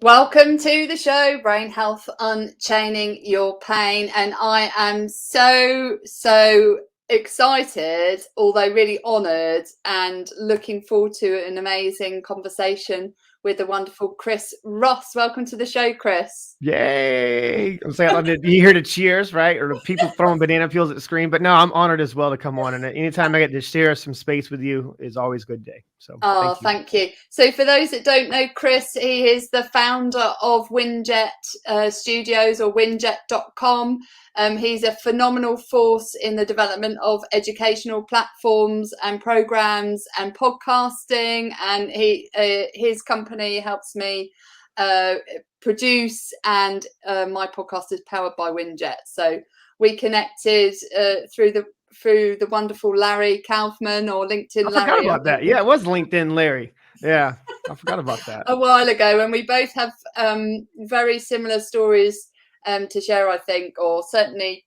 Welcome to the show, Brain Health Unchaining Your Pain. And I am so excited, although really honoured, and looking forward to an amazing conversation with the wonderful Chris Ross. Welcome to the show, Chris. Yay! I'm saying, you hear the cheers, right? Or the people throwing banana peels at the screen. But no, I'm honored as well to come on. And anytime I get to share some space with you is always a good day. So Oh, thank you. thank you. So for those that don't know Chris, he is the founder of Windjet Studios, or windjet.com. He's a phenomenal force in the development of educational platforms and programs and podcasting. And his company helps me produce, and my podcast is powered by Windjet. So we connected through the wonderful Larry Kaufman, or LinkedIn Larry. I forgot about that. Yeah, it was LinkedIn Larry. Yeah, I forgot about that. A while ago, and we both have very similar stories to share, I think, or certainly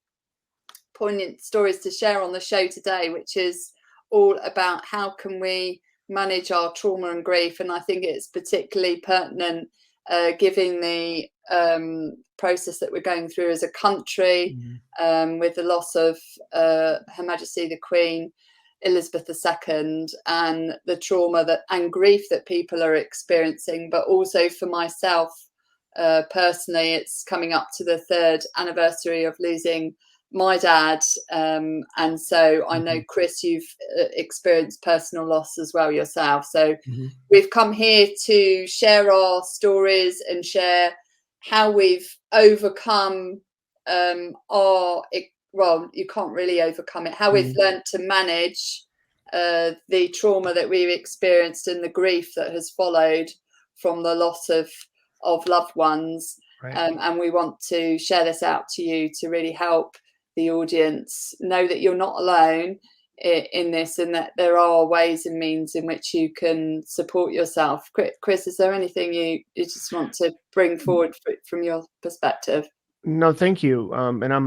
poignant stories to share on the show today, which is all about how can we manage our trauma and grief. And I think it's particularly pertinent given the process that we're going through as a country, with the loss of Her Majesty the Queen Elizabeth II, and the trauma and grief that people are experiencing. But also for myself personally, it's coming up to the 3rd anniversary of losing my dad, and so I know, Chris, you've experienced personal loss as well yourself. So we've come here to share our stories and share how we've overcome well, you can't really overcome it, how we've learned to manage the trauma that we've experienced and the grief that has followed from the loss of loved ones. Right. And we want to share this out to you to really help the audience know that you're not alone in this, and that there are ways and means in which you can support yourself. Chris, is there anything you just want to bring forward from your perspective? No, thank you. And I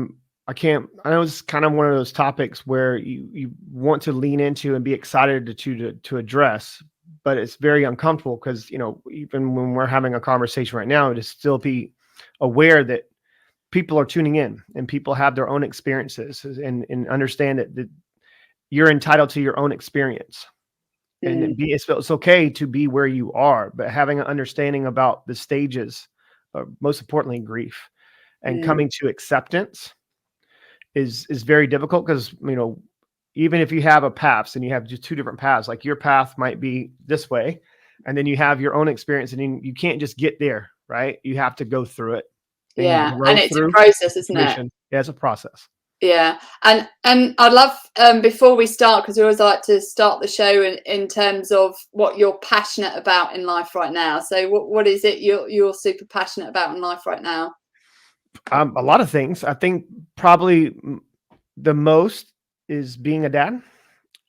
know it's kind of one of those topics where you want to lean into and be excited to address, but it's very uncomfortable because, even when we're having a conversation right now, to still be aware that people are tuning in and people have their own experiences, and understand that you're entitled to your own experience. And it's okay to be where you are, but having an understanding about the stages, most importantly, grief, and coming to acceptance is very difficult, because even if you have a path and you have just two different paths, like your path might be this way, and then you have your own experience, and you can't just get there, right? You have to go through it. And it's a process, isn't it? Yeah, it's a process. Yeah, and I'd love, before we start, because we always like to start the show in terms of what you're passionate about in life right now. So what is it you're super passionate about in life right now? A lot of things. I think probably the most is being a dad.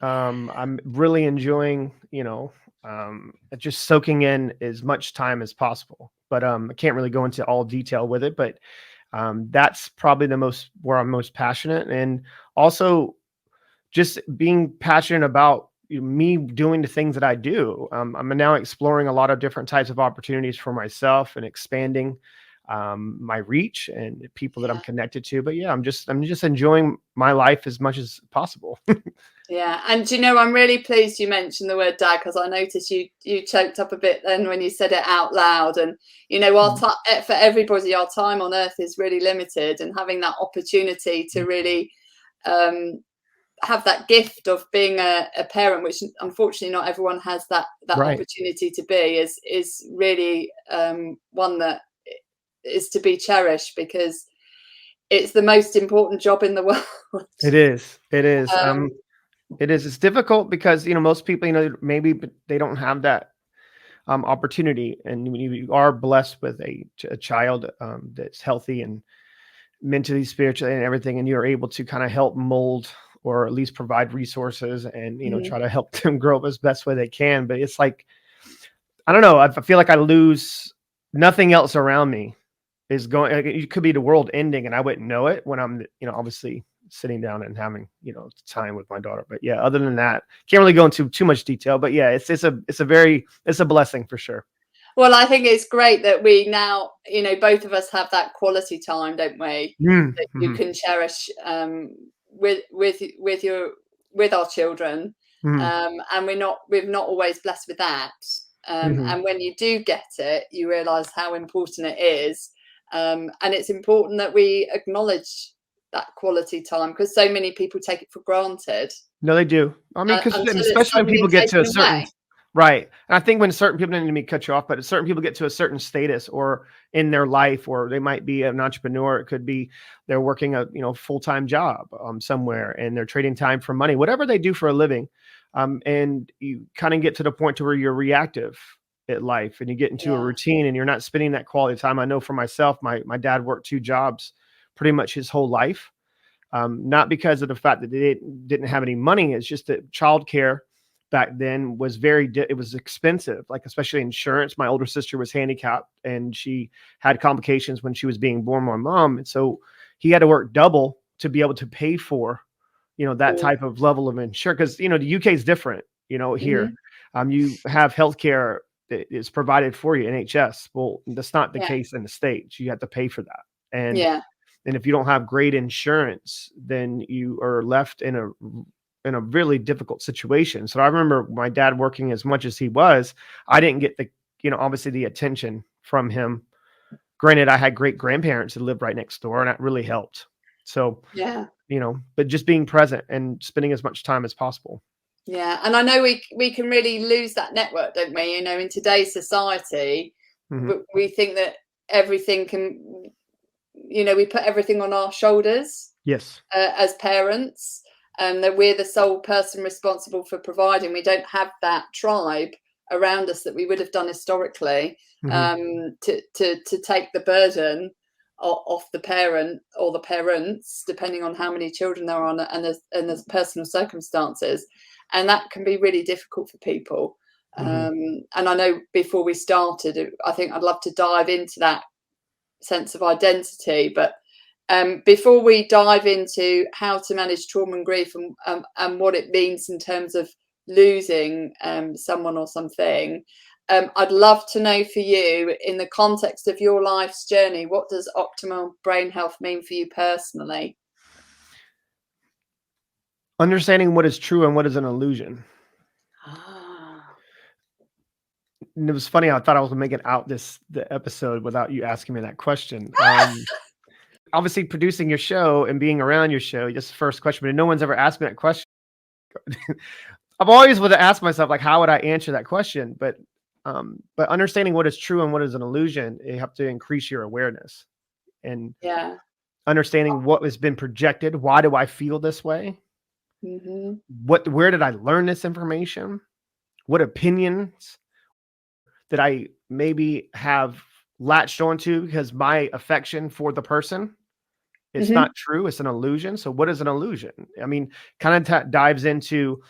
I'm really enjoying, just soaking in as much time as possible. But I can't really go into all detail with it. But that's probably where I'm most passionate, and also just being passionate about me doing the things that I do. I'm now exploring a lot of different types of opportunities for myself and expanding my reach and people that I'm connected to. But yeah, I'm just enjoying my life as much as possible. Yeah, and I'm really pleased you mentioned the word dad, because I noticed you choked up a bit then when you said it out loud. And for everybody, our time on earth is really limited, and having that opportunity to really have that gift of being a parent, which unfortunately not everyone has that Right. opportunity to be, is really one that is to be cherished, because it's the most important job in the world. It is. It is. It is. It's difficult because, most people, maybe they don't have that opportunity. And when you are blessed with a child that's healthy and mentally, spiritually, and everything, and you're able to kind of help mold, or at least provide resources, and, try to help them grow up as best way they can. But it's like, I don't know. I feel like I lose nothing else around me is going. It could be the world ending, and I wouldn't know it when I'm, obviously sitting down and having, time with my daughter. But yeah, other than that, can't really go into too much detail. But yeah, it's a blessing for sure. Well, I think it's great that we now, both of us have that quality time, don't we? That you Mm-hmm. can cherish with our children, Mm-hmm. and we're not always blessed with that. Mm-hmm. And when you do get it, you realise how important it is, and it's important that we acknowledge that quality time, because so many people take it for granted. No, they do. I mean, because Until it's especially when suddenly people get to a taken certain away. right, and I think when certain people, didn't mean to cut you off, but certain people get to a certain status or in their life, or they might be an entrepreneur. It could be they're working a full-time job somewhere, and they're trading time for money, whatever they do for a living, and you kind of get to the point to where you're reactive at life, and you get into a Yeah. routine, and you're not spending that quality time. I know for myself, my dad worked 2 jobs pretty much his whole life. Not because of the fact that they didn't have any money. It's just that childcare back then was it was expensive, like especially insurance. My older sister was handicapped and she had complications when she was being born, my mom. And so he had to work double to be able to pay for, that Cool. type of level of insurance. Because, the UK is different, here. Mhm. You have healthcare that is provided for you, NHS. Well, that's not the Yeah. case in the States. You have to pay for that. And Yeah. if you don't have great insurance, then you are left in a really difficult situation. So I remember my dad working as much as he was. I didn't get the, obviously the attention from him. Granted, I had great grandparents that lived right next door, and that really helped. So, Yeah. but just being present and spending as much time as possible. Yeah. And I know we can really lose that network, don't we? In today's society, Mm-hmm. we think that everything can, we put everything on our shoulders Yes. as parents, and that we're the sole person responsible for providing. We don't have that tribe around us that we would have done historically, Mm-hmm. to take the burden off the parent or the parents, depending on how many children there are and there's personal circumstances, and that can be really difficult for people. Mm-hmm. And I know before we started, I think I'd love to dive into that sense of identity, but before we dive into how to manage trauma and grief, and what it means in terms of losing someone or something, I'd love to know for you, in the context of your life's journey, what does optimal brain health mean for you personally? Understanding what is true and what is an illusion. Ah. And it was funny. I thought I was making out the episode without you asking me that question. Obviously, producing your show and being around your show, just the first question, but no one's ever asked me that question. I've always would have asked myself, like, how would I answer that question? But understanding what is true and what is an illusion, you have to increase your awareness and Yeah. understanding what has been projected. Why do I feel this way? Mm-hmm. Where did I learn this information? What opinions that I maybe have latched onto because my affection for the person, it's Mm-hmm. not true. It's an illusion. So what is an illusion? I mean, kind of dives into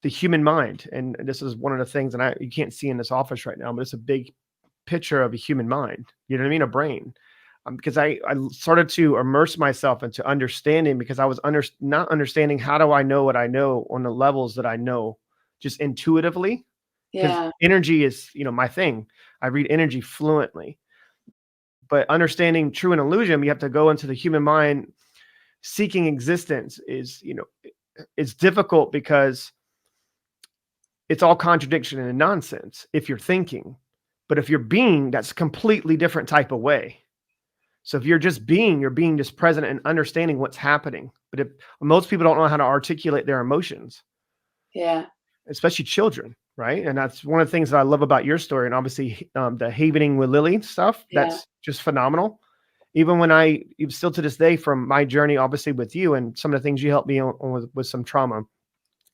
the human mind. And this is one of the things that you can't see in this office right now, but it's a big picture of a human mind. You know what I mean? A brain. Because I started to immerse myself into understanding, because I was not understanding how do I know what I know on the levels that I know just intuitively. Because Yeah. energy is, my thing. I read energy fluently. But understanding true and illusion, you have to go into the human mind. Seeking existence is, it's difficult because it's all contradiction and nonsense if you're thinking. But if you're being, that's a completely different type of way. So if you're just being, you're being just present and understanding what's happening. But if most people don't know how to articulate their emotions, Yeah. especially children, right? And that's one of the things that I love about your story. And obviously the havening with Lily stuff, Yeah. that's just phenomenal. Even when still to this day, from my journey, obviously with you and some of the things you helped me on with some trauma.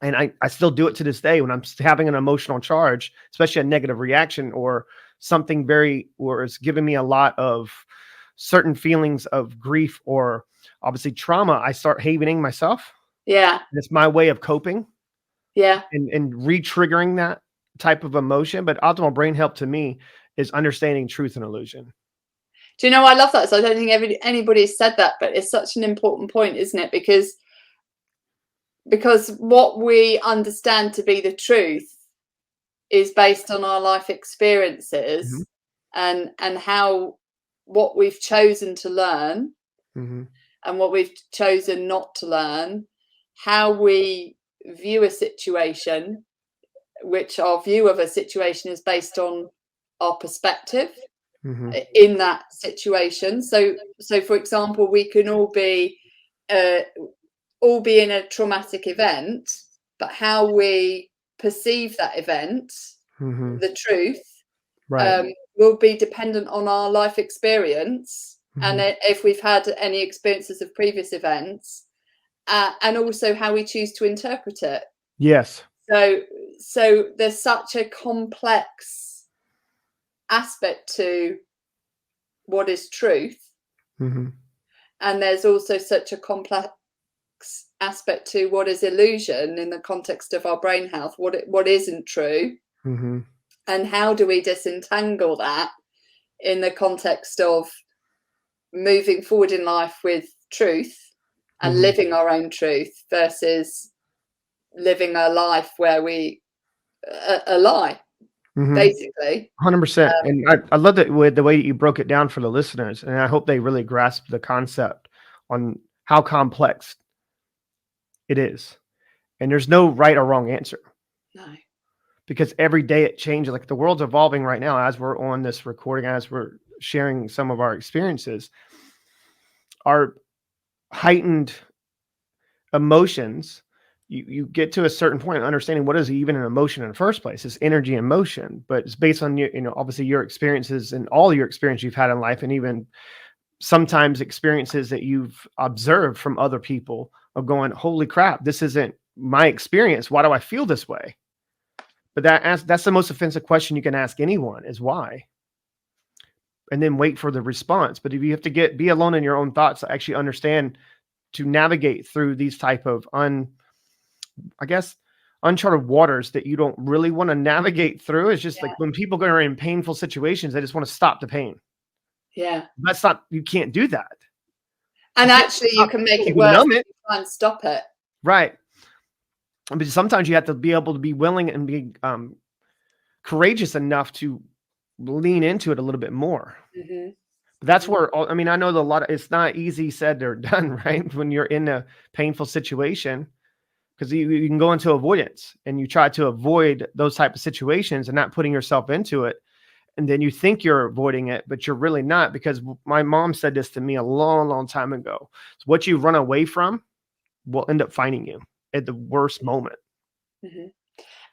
And I still do it to this day when I'm having an emotional charge, especially a negative reaction or something or it's giving me a lot of certain feelings of grief or obviously trauma. I start havening myself. Yeah. And it's my way of coping. Yeah. And re-triggering that type of emotion. But optimal brain help to me is understanding truth and illusion. Do you know, I love that. So I don't think anybody's said that, but it's such an important point, isn't it? Because what we understand to be the truth is based on our life experiences and how what we've chosen to learn and what we've chosen not to learn, how we view a situation, which our view of a situation is based on our perspective in that situation. So for example, we can all be in a traumatic event, but how we perceive that event, the truth, will be dependent on our life experience and if we've had any experiences of previous events, and also how we choose to interpret it. Yes. So there's such a complex aspect to what is truth, and there's also such a complex aspect to what is illusion in the context of our brain health, what isn't true, and how do we disentangle that in the context of moving forward in life with truth and living our own truth versus living a life where we a lie, basically. 100%. And I love that with the way you broke it down for the listeners, and I hope they really grasp the concept on how complex it is. And there's no right or wrong answer. No. Because every day it changes. Like the world's evolving right now as we're on this recording, as we're sharing some of our experiences. Our heightened emotions, you get to a certain point of understanding what is even an emotion in the first place. It's energy and motion, but it's based on obviously your experiences and all your experience you've had in life, and even sometimes experiences that you've observed from other people of going, holy crap, this isn't my experience. Why do I feel this way? But that's the most offensive question you can ask anyone is why? And then wait for the response. But if you have to be alone in your own thoughts to actually understand, to navigate through these type of uncharted waters that you don't really want to navigate through. It's just like when people are in painful situations, they just want to stop the pain. Yeah. You can't do that. And actually you can make it worse if you try and stop it. Right. But sometimes you have to be able to be willing and be courageous enough to lean into it a little bit more. But that's where, I mean, I know it's not easy said or done, right? When you're in a painful situation, because you can go into avoidance and you try to avoid those type of situations and not putting yourself into it. And then you think you're avoiding it, but you're really not, because my mom said this to me a long, long time ago. So what you run away from will end up finding you at the worst moment.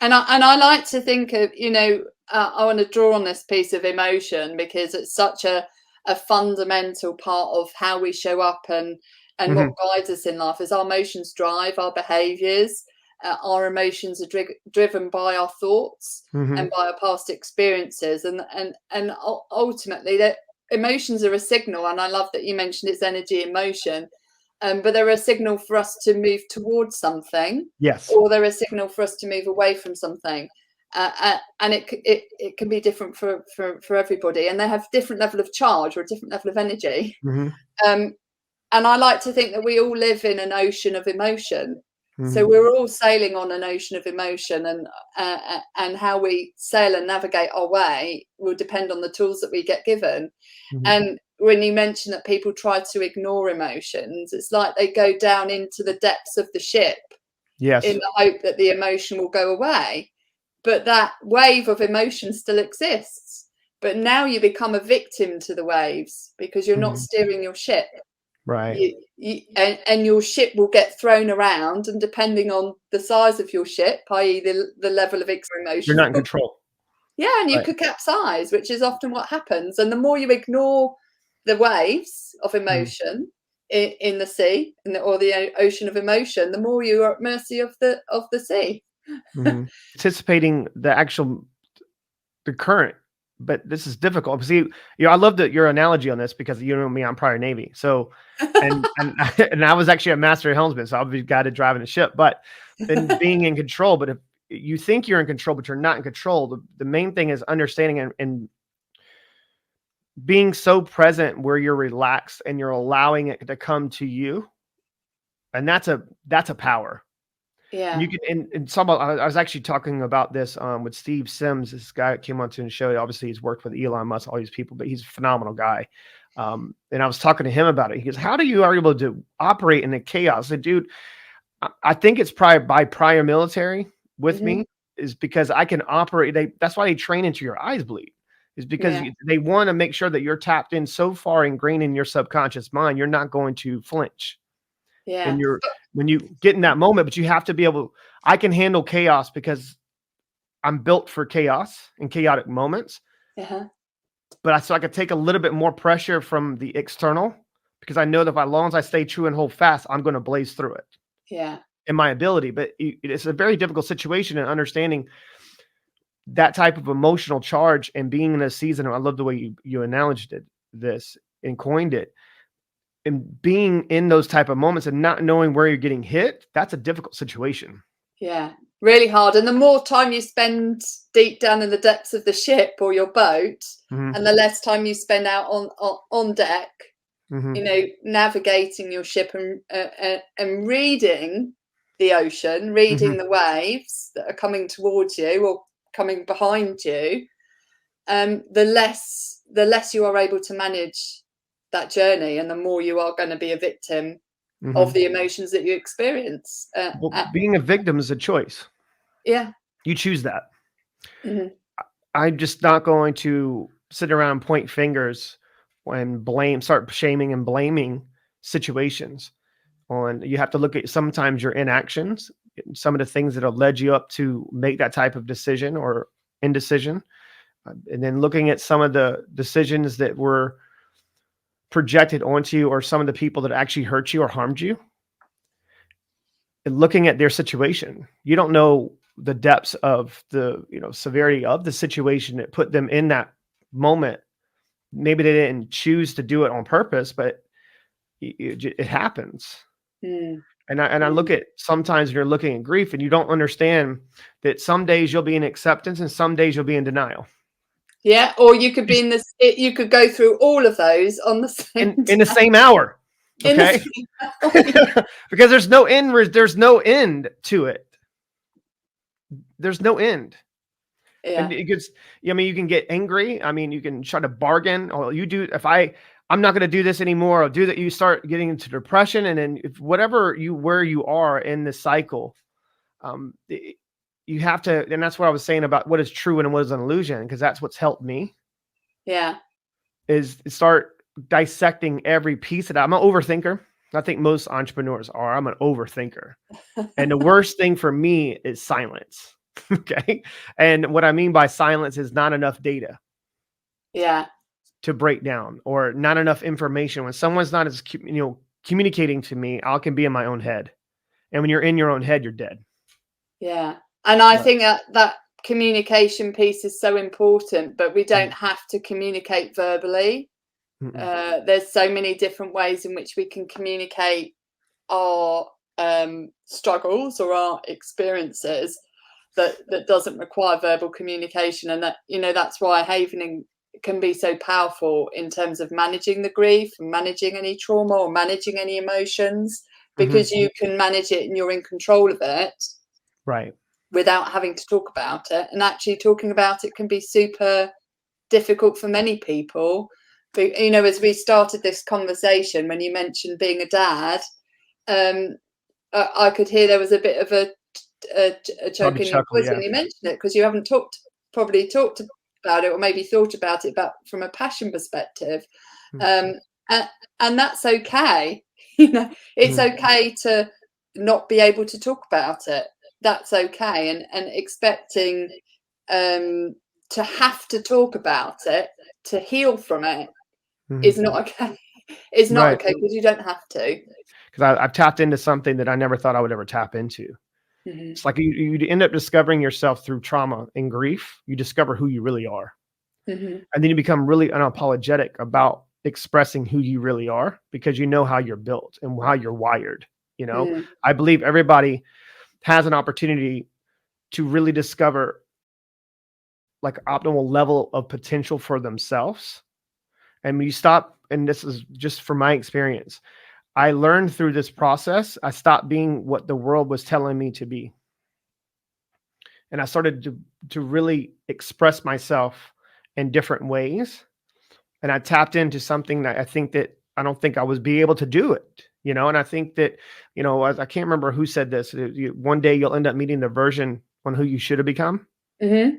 And I like to think of, I want to draw on this piece of emotion because it's such a fundamental part of how we show up and what guides us in life. Is our emotions drive our behaviors. Our emotions are driven by our thoughts and by our past experiences, and ultimately that emotions are a signal. And I love that you mentioned it's energy in motion. But they're a signal for us to move towards something, or they're a signal for us to move away from something, and it can be different for everybody, and they have different level of charge or a different level of energy. And I like to think that we all live in an ocean of emotion, so we're all sailing on an ocean of emotion, and how we sail and navigate our way will depend on the tools that we get given. And when you mention that people try to ignore emotions, it's like they go down into the depths of the ship in the hope that the emotion will go away. But that wave of emotion still exists. But now you become a victim to the waves because you're not steering your ship. Right. And your ship will get thrown around, and depending on the size of your ship, i.e. the level of emotion, you're not in control. Yeah, and you could capsize, which is often what happens. And the more you ignore the waves of emotion in the sea, or the ocean of emotion, the more you are at mercy of the sea. Anticipating the current, but this is difficult. See, I love your analogy on this, because you know me, I'm prior Navy. So, and I was actually a master helmsman, so I'll be guy to driving the ship, but then being in control. But if you think you're in control, but you're not in control, the main thing is understanding and being so present where you're relaxed and you're allowing it to come to you. And that's a power. Yeah. You can, and some, I was actually talking about this with Steve Sims, this guy that came onto the show. Obviously, he's worked with Elon Musk, all these people, but he's a phenomenal guy. And I was talking to him about it. He goes, "How do you are able to operate in the chaos?" I said, "Dude, I think it's probably by prior military with me, is because I can operate. That's why they train into your eyes bleed, is because they want to make sure that you're tapped in so far ingrained in your subconscious mind, you're not going to flinch. Yeah. And when you get in that moment, but you have to be able, I can handle chaos because I'm built for chaos and chaotic moments. So I could take a little bit more pressure from the external, because I know that as long as I stay true and hold fast, I'm going to blaze through it. Yeah. In my ability. But it's a very difficult situation, and understanding that type of emotional charge and being in a season. I love the way you analogized this and coined it. And being in those type of moments and not knowing where you're getting hit, that's a difficult situation. Yeah, really hard. And the more time you spend deep down in the depths of the ship or your boat, and the less time you spend out on deck, you know, navigating your ship and reading the ocean, reading the waves that are coming towards you or coming behind you, the less you are able to manage that journey, and the more you are going to be a victim of the emotions that you experience. Being a victim is a choice. Yeah. You choose that. I'm just not going to sit around and point fingers and start shaming and blaming situations. You have to look at sometimes your inactions, some of the things that have led you up to make that type of decision or indecision. And then looking at some of the decisions that were projected onto you, or some of the people that actually hurt you or harmed you, and looking at their situation. You don't know the depths of the severity of the situation that put them in that moment. Maybe they didn't choose to do it on purpose, but it happens. And I look at, sometimes when you're looking at grief and you don't understand that some days you'll be in acceptance and some days you'll be in denial. Yeah, or you could be in this. You could go through all of those on the same in the same hour. Okay, because there's no end. There's no end to it. There's no end. Yeah. And it gets. I mean, you can get angry. I mean, you can try to bargain. Oh, you do. If I'm not going to do this anymore, I'll do that. You start getting into depression, and then where you are in the cycle, you have to, and that's what I was saying about what is true and what is an illusion, because that's what's helped me. Yeah. Is start dissecting every piece of that. I'm an overthinker. I think most entrepreneurs are. I'm an overthinker. And the worst thing for me is silence. Okay. And what I mean by silence is not enough data. Yeah. To break down, or not enough information. When someone's not as communicating to me, I can be in my own head. And when you're in your own head, you're dead. Yeah. And I think that communication piece is so important, but we don't have to communicate verbally. There's so many different ways in which we can communicate our struggles or our experiences that doesn't require verbal communication. And that, that's why havening can be so powerful in terms of managing the grief, and managing any trauma or managing any emotions, because you can manage it and you're in control of it. Right. Without having to talk about it. And actually talking about it can be super difficult for many people. But, as we started this conversation, when you mentioned being a dad, I could hear there was a bit of a choke in your voice when you mentioned it, because you haven't probably talked about it, or maybe thought about it from a passion perspective. And that's okay. It's okay to not be able to talk about it. That's okay. And expecting to have to talk about it to heal from it is not okay. It's not okay, because you don't have to. Because I've tapped into something that I never thought I would ever tap into. It's like you end up discovering yourself through trauma and grief. You discover who you really are. And then you become really unapologetic about expressing who you really are, because you know how you're built and how you're wired. I believe everybody has an opportunity to really discover like optimal level of potential for themselves. And when you stop, and this is just from my experience, I learned through this process, I stopped being what the world was telling me to be. And I started to really express myself in different ways. And I tapped into something that I don't think I was be able to do it, you know? And I think that, you know, I can't remember who said this. One day you'll end up meeting the version on who you should have become. Mm-hmm.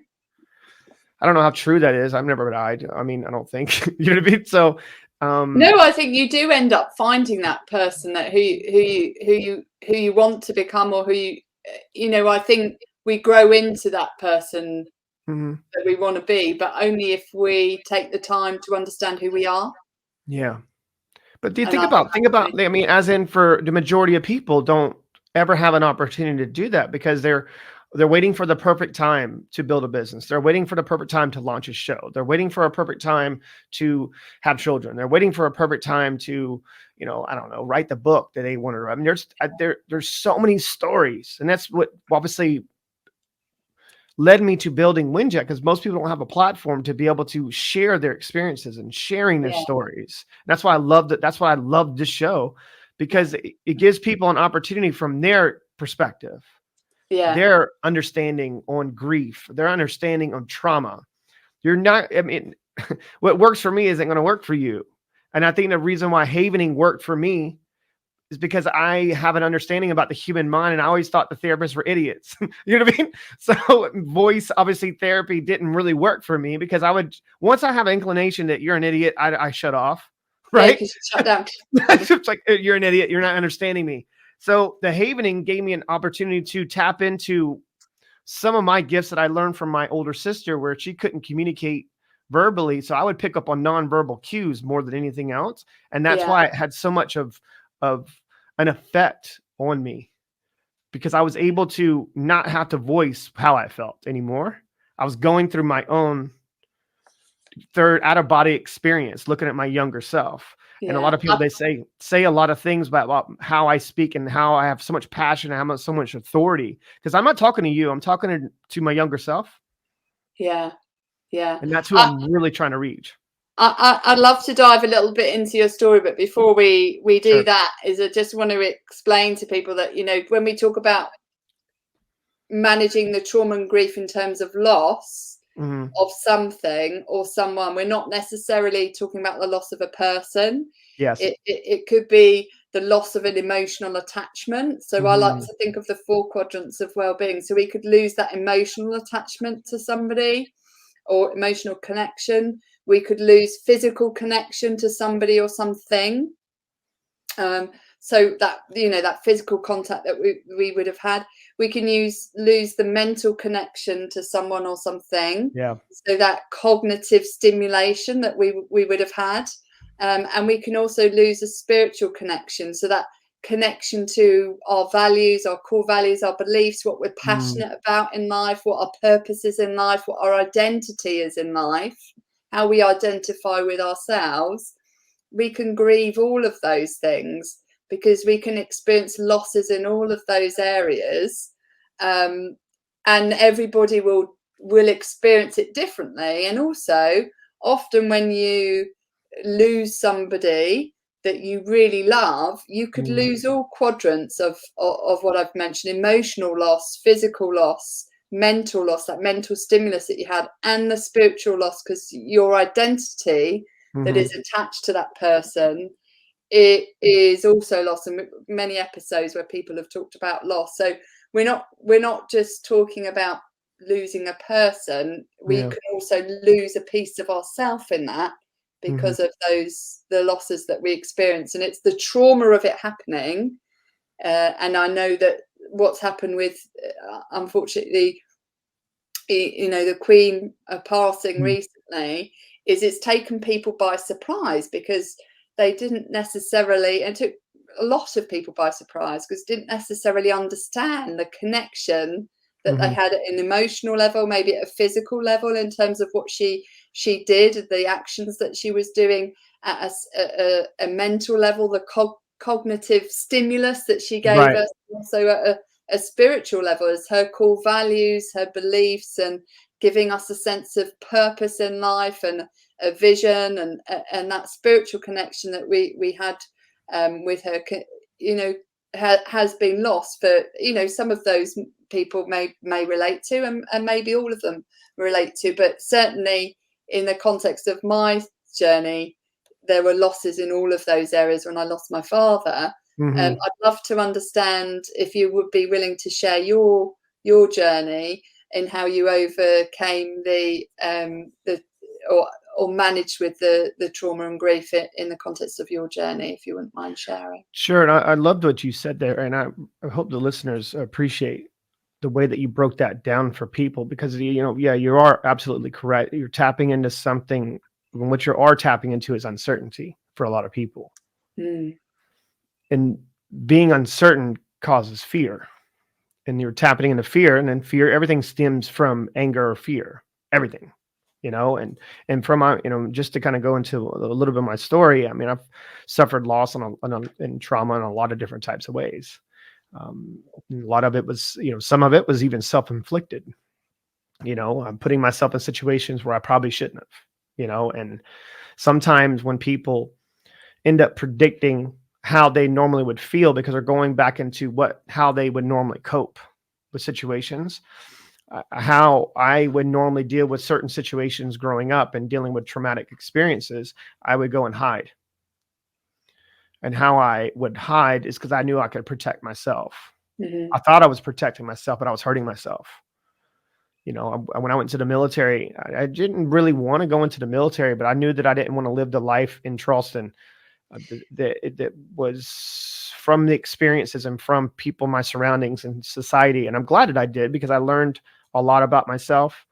I don't know how true that is. I've never died. I mean, I don't think, you know what I mean? So, no, I think you do end up finding that person that who you want to become, or who you know, I think we grow into that person that we want to be, but only if we take the time to understand who we are. Yeah. But do you And think about, I mean, as in for the majority of people don't ever have an opportunity to do that because they're waiting for the perfect time to build a business. They're waiting for the perfect time to launch a show. They're waiting for a perfect time to have children. They're waiting for a perfect time to, you know, I don't know, write the book that they want to write. I mean, there's so many stories, and that's what obviously led me to building WinJet, because most people don't have a platform to be able to share their experiences and sharing their stories. That's why I love that. That's why I love this show, because it gives people an opportunity from their perspective. Their understanding on grief, their understanding on trauma. You're not, I mean, what works for me isn't going to work for you. And I think the reason why havening worked for me is because I have an understanding about the human mind, and I always thought the therapists were idiots. You know what I mean? So voice, obviously therapy didn't really work for me, because once I have an inclination that you're an idiot, I shut off, right? Yeah, shut down. It's like, you're an idiot. You're not understanding me. So the havening gave me an opportunity to tap into some of my gifts that I learned from my older sister, where she couldn't communicate verbally. So I would pick up on nonverbal cues more than anything else. And that's why it had so much of an effect on me, because I was able to not have to voice how I felt anymore. I was going through my own third out of body experience, looking at my younger self. And a lot of people, they say a lot of things about how I speak and how I have so much passion and how much, so much authority, because I'm not talking to you. I'm talking to my younger self. Yeah. And that's who I'm really trying to reach. I'd love to dive a little bit into your story, but before we do that, I just want to explain to people that, you know, when we talk about managing the trauma and grief in terms of loss of something or someone, we're not necessarily talking about the loss of a person. Yes. It could be the loss of an emotional attachment. So I like to think of the 4 quadrants of well-being. So we could lose that emotional attachment to somebody or emotional connection. We could lose physical connection to somebody or something. So that, you know, that physical contact that we would have had. We can lose the mental connection to someone or something. Yeah. So that cognitive stimulation that we would have had. And we can also lose a spiritual connection. So that connection to our values, our core values, our beliefs, what we're passionate about in life, what our purpose is in life, what our identity is in life, how we identify with ourselves. We can grieve all of those things, because we can experience losses in all of those areas. And everybody will experience it differently. And also, often when you lose somebody that you really love, you could lose all quadrants of what I've mentioned: emotional loss, physical loss, mental loss, that mental stimulus that you had, and the spiritual loss, because your identity that is attached to that person, it is also lost. And many episodes where people have talked about loss. So we're not just talking about losing a person. We can also lose a piece of ourself in that, because of the losses that we experience. And it's the trauma of it happening. And I know that what's happened with, unfortunately, you know, the Queen passing recently, is it's taken people by surprise, because they didn't necessarily, and took a lot of people by surprise, because didn't necessarily understand the connection that they had at an emotional level, maybe at a physical level, in terms of what she did, the actions that she was doing at a mental level, the cognitive stimulus that she gave us, also at a spiritual level, as her core values, her beliefs, and giving us a sense of purpose in life and a vision, and that spiritual connection that we had with her, you know, has been lost for, you know, some of those people may relate to, and maybe all of them relate to, but certainly in the context of my journey, there were losses in all of those areas when I lost my father. I'd love to understand if you would be willing to share your journey in how you overcame or managed with the trauma and grief in the context of your journey, if you wouldn't mind sharing. Sure. And I loved what you said there. And I hope the listeners appreciate the way that you broke that down for people, because, you know, yeah, you are absolutely correct. You're tapping into something, and what you are tapping into is uncertainty for a lot of people. And being uncertain causes fear. And you're tapping into fear, and then fear, everything stems from anger or fear, everything, you know, and from my, you know, just to kind of go into a little bit of my story. I mean, I've suffered loss and trauma in a lot of different types of ways. A lot of it was, you know, some of it was even self-inflicted. You know, I'm putting myself in situations where I probably shouldn't have, you know, and sometimes when people end up predicting how they normally would feel because they're going back into how they would normally cope with situations, how I would normally deal with certain situations growing up and dealing with traumatic experiences, I would go and hide. And how I would hide is because I knew I could protect myself. I thought I was protecting myself, but I was hurting myself. You know, when I went to the military, I didn't really want to go into the military, but I knew that I didn't want to live the life in Charleston that was from the experiences and from people, my surroundings and society. And I'm glad that I did, because I learned a lot about myself.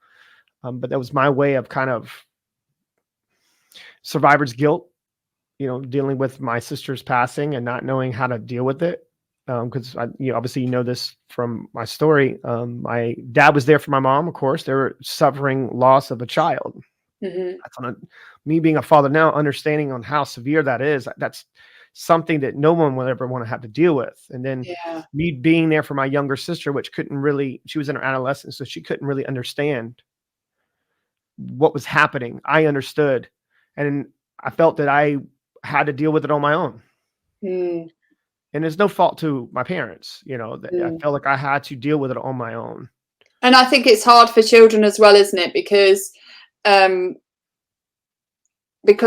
But that was my way of kind of survivor's guilt, you know, dealing with my sister's passing and not knowing how to deal with it. Because obviously, you know this from my story. My dad was there for my mom, of course. They were suffering loss of a child. That's me being a father now, understanding on how severe that is. That's something that no one will ever want to have to deal with. And then me being there for my younger sister, which she was in her adolescence, so she couldn't really understand what was happening. I understood, and I felt that I had to deal with it on my own. And there's no fault to my parents, you know, that I felt like I had to deal with it on my own. And I think it's hard for children as well, isn't it? Because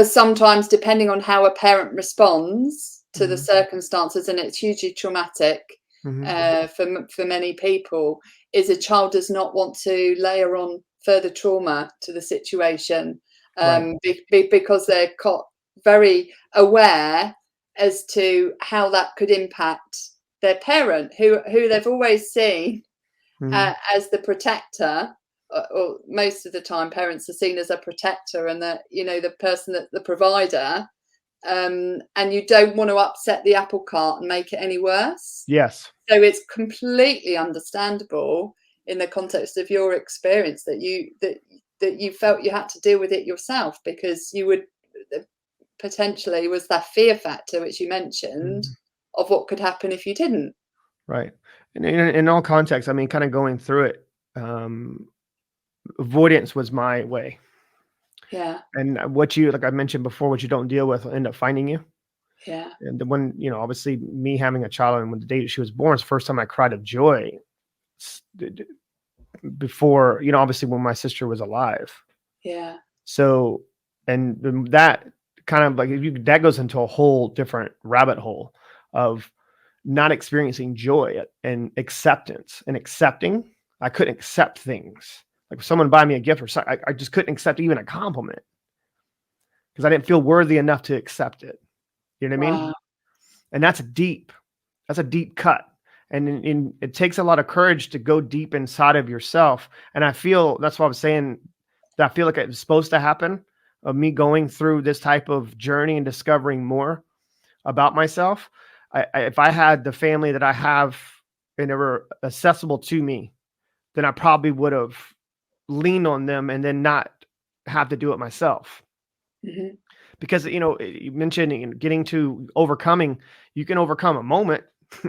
sometimes, depending on how a parent responds to the circumstances, and it's hugely traumatic for many people, is a child does not want to layer on further trauma to the situation, because they're very aware as to how that could impact their parent, who they've always seen as the protector. Or most of the time, parents are seen as a protector and the person, that the provider, and you don't want to upset the apple cart and make it any worse. Yes. So it's completely understandable in the context of your experience that you felt you had to deal with it yourself, because you would potentially, was that fear factor which you mentioned of what could happen if you didn't. Right. And in all contexts, I mean, kind of going through it, avoidance was my way. Yeah. And like I mentioned before, what you don't deal with will end up finding you. Yeah. And the one, you know, obviously me having a child, and when the day she was born, it's the first time I cried of joy before, you know, obviously when my sister was alive. Yeah. So, and that kind of like, that goes into a whole different rabbit hole of not experiencing joy and acceptance and accepting. I couldn't accept things. Like if someone buy me a gift or something, I just couldn't accept even a compliment, because I didn't feel worthy enough to accept it. You know what I mean? And that's a deep cut. And it takes a lot of courage to go deep inside of yourself. And I feel, that's what I was saying, that I feel like it's supposed to happen, of me going through this type of journey and discovering more about myself. If I had the family that I have and they were accessible to me, then I probably would have leaned on them and then not have to do it myself. Because, you know, you mentioned getting to overcoming, you can overcome a moment,